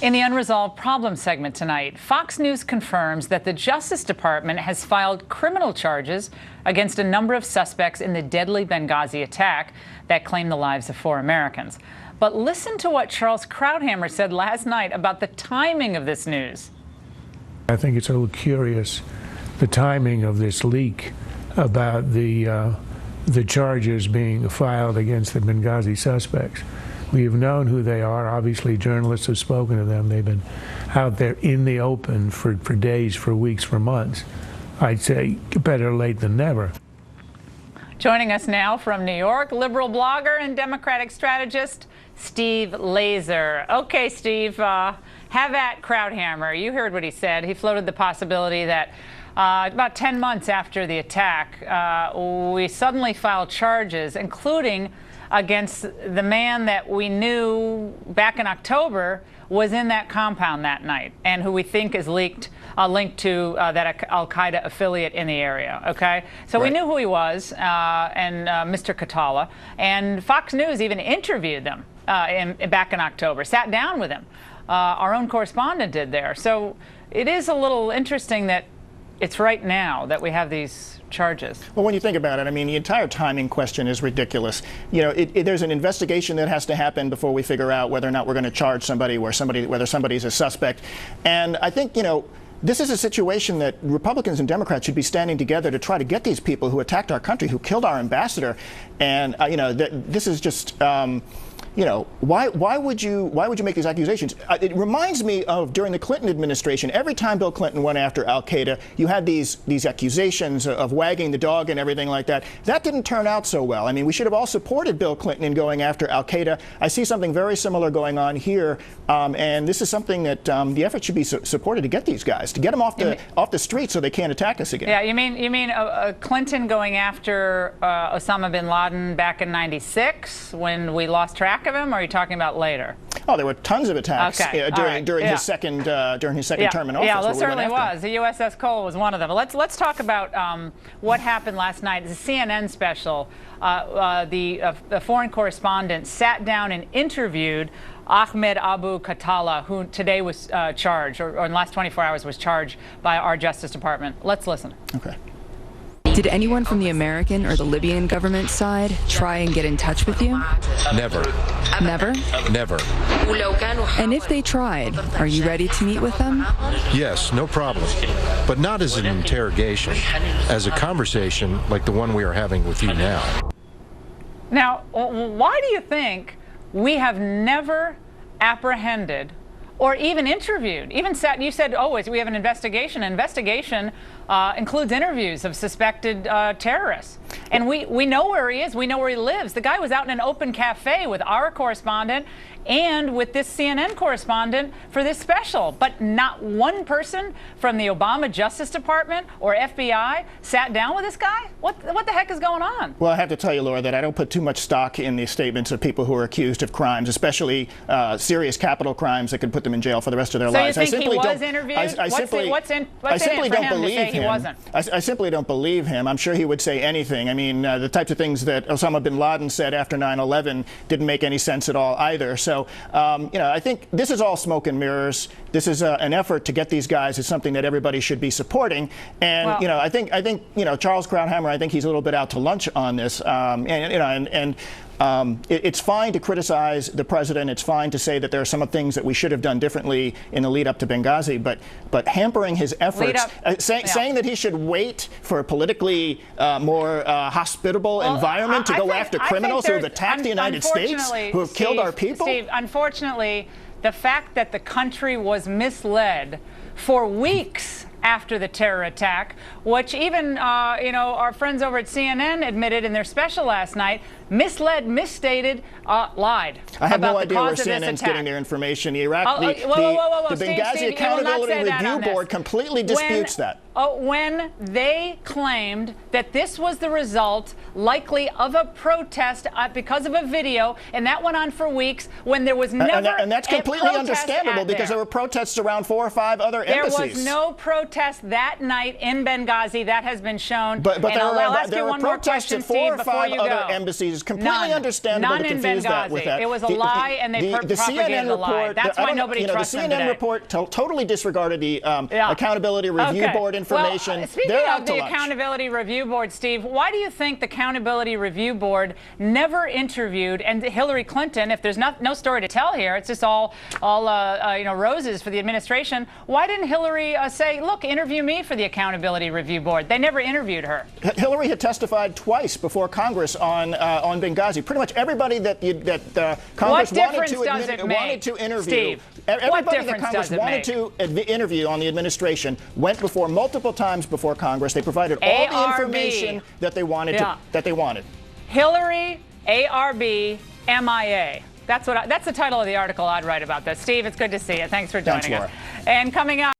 In the Unresolved Problems segment tonight, Fox News confirms that the Justice Department has filed criminal charges against a number of suspects in the deadly Benghazi attack that claimed the lives of 4 Americans. But listen to what Charles Krauthammer said last night about the timing of this news. I think it's a little curious, the timing of this leak about the charges being filed against the Benghazi suspects. We have known who they are. Obviously, journalists have spoken to them. They've been out there in the open for days, for weeks, for months. I'd say better late than never. Joining us now from New York, liberal blogger and Democratic strategist, Steve Laser. Okay, Steve, have at Krauthammer. You heard what he said. He floated the possibility that about 10 months after the attack, we suddenly filed charges, including against the man that we knew back in October was in that compound that night and who we think is linked to that al-Qaeda affiliate in the area, okay? So right. We knew who he was, and Mr. Khatallah, and Fox News even interviewed them back in October, sat down with him. Our own correspondent did there. So it is a little interesting that it's right now that we have these charges. Well, when you think about it, I mean, the entire timing question is ridiculous. You know, there's an investigation that has to happen before we figure out whether or not we're going to charge somebody, whether somebody's a suspect. And I think, you know, this is a situation that Republicans and Democrats should be standing together to try to get these people who attacked our country, who killed our ambassador. And, you know, this is just, you know, why would you make these accusations? It reminds me of during the Clinton administration. Every time Bill Clinton went after al-Qaeda, you had these accusations of wagging the dog and everything like that. That didn't turn out so well. I mean, we should have all supported Bill Clinton in going after al-Qaeda. I see something very similar going on here, and this is something that the effort should be supported to get these guys, to get them off the street so they can't attack us again. Yeah, you mean Clinton going after Osama bin Laden back in '96 when we lost track of him, or are you talking about later? Oh, there were tons of attacks during his second term in office. Yeah, there certainly was. The USS Cole was one of them. Let's talk about what happened last night. The CNN special. The foreign correspondent sat down and interviewed Ahmed Abu Khatallah, who today was charged, or in the last 24 hours was charged by our Justice Department. Let's listen. Okay. Did anyone from the American or the Libyan government side try and get in touch with you? Never. Never? Never. And if they tried, are you ready to meet with them? Yes, no problem. But not as an interrogation, as a conversation like the one we are having with you now. Now, why do you think we have never apprehended or even interviewed, you said, oh, we have an investigation. An investigation includes interviews of suspected terrorists. And we know where he is. We know where he lives. The guy was out in an open cafe with our correspondent and with this CNN correspondent for this special. But not one person from the Obama Justice Department or FBI sat down with this guy? What the heck is going on? Well, I have to tell you, Laura, that I don't put too much stock in the statements of people who are accused of crimes, especially serious capital crimes that could put them in jail for the rest of their lives. So you think he was interviewed? What's in it for him to say he wasn't? I simply don't believe him. I'm sure he would say anything. I mean, the types of things that Osama bin Laden said after 9/11 didn't make any sense at all either. So, you know, I think this is all smoke and mirrors. This is an effort to get these guys. It's something that everybody should be supporting. And, well, you know, I think, you know, Charles Krauthammer, I think he's a little bit out to lunch on this. It's fine to criticize the president. It's fine to say that there are some things that we should have done differently in the lead up to Benghazi, but hampering his efforts, saying that he should wait for a politically more hospitable environment to go after criminals who have attacked the United States, who have killed our people? Steve, unfortunately, the fact that the country was misled for weeks after the terror attack, which even you know, our friends over at CNN admitted in their special last night, misled, misstated, lied. I have about no idea where the CNN's getting their information. The Benghazi Accountability Review Board completely disputes that. When they claimed that this was the result, likely, of a protest because of a video, and that went on for weeks, when there was never and that's completely understandable because there were protests around 4 or 5 other embassies. There was no protest that night in Benghazi. That has been shown. But there were protests at 4 or 5 other embassies is completely understandable None to in confuse that Benghazi. with that. It was a lie, and they propagated the lie. That's why nobody trusts them today. The CNN today. report totally disregarded the Accountability Review Board information. Well, speaking of the Accountability Review Board, Steve, why do you think the Accountability Review Board never interviewed, and Hillary Clinton, if there's no story to tell here, it's just all roses for the administration, why didn't Hillary say, look, interview me for the Accountability Review Board? They never interviewed her. Hillary had testified twice before Congress on Benghazi. Pretty much everybody that Congress wanted to interview. Steve, everybody that Congress wanted to interview on the administration went before multiple times before Congress. They provided all the information that they wanted. Hillary, ARB, MIA. That's the title of the article I'd write about this. Steve, it's good to see you. Thanks for joining us. Laura. And coming up.